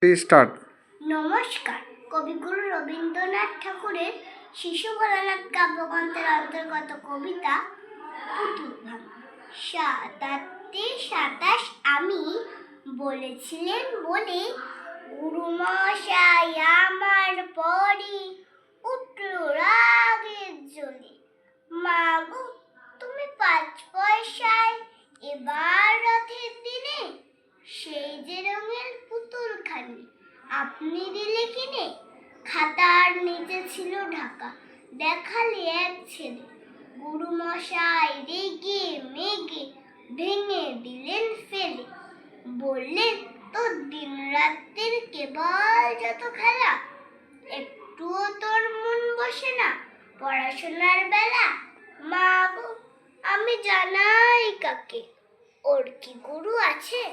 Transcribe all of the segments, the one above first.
Start. নমস্কার। কবিগুরু রবীন্দ্রনাথ ঠাকুরের শিশু ভোলানাথ কাব্যগ্রন্থের অন্তর্গত কবিতা পুতুল ভাঙা। 27 আমি বলেছিলেন বলে গুরুমশাই আমার পরই উঠল রাগের জ্বলে। মা গো, তুমি 5 পয়সায় এবার রথের দিনে সেই যে রঙের পুতুলখানি আপনি দিলে কিনে। খাতার নিচে ছিল ঢাকা, দেখালে এক ছেলে। গুরুমশাই রেগে মেগে ভেঙে দিলেন ফেলে। বললেন, তোর দিন রাত্রির কেবল যত খেলা, একটুও তোর মন বসে না পড়াশোনার বেলা। মা গো, আমি জানাই কাকে, ওর কি গুরু আছে?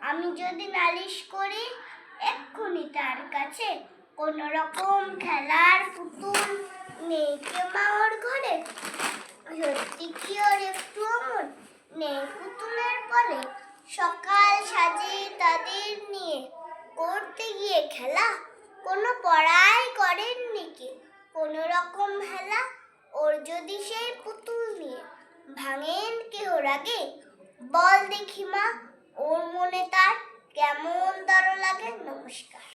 আমি যদি নালিশ করি এক্ষুনি তার কাছে, কোন রকম খেলার পুতুল নেই কে মা ওর ঘরে? সত্যি কি ওর একটু মন নেই পুতুলের বলে? সকাল সাজে তাদের নিয়ে করতে গিয়ে খেলা, কোনো পড়াই করেননি কি কোন রকম হেলা? ওর যদি সেই পুতুল নিয়ে ভাঙেন কেহ রাগে, বল দেখি মা ওর মনে তার কেমন দর লাগে। নমস্কার।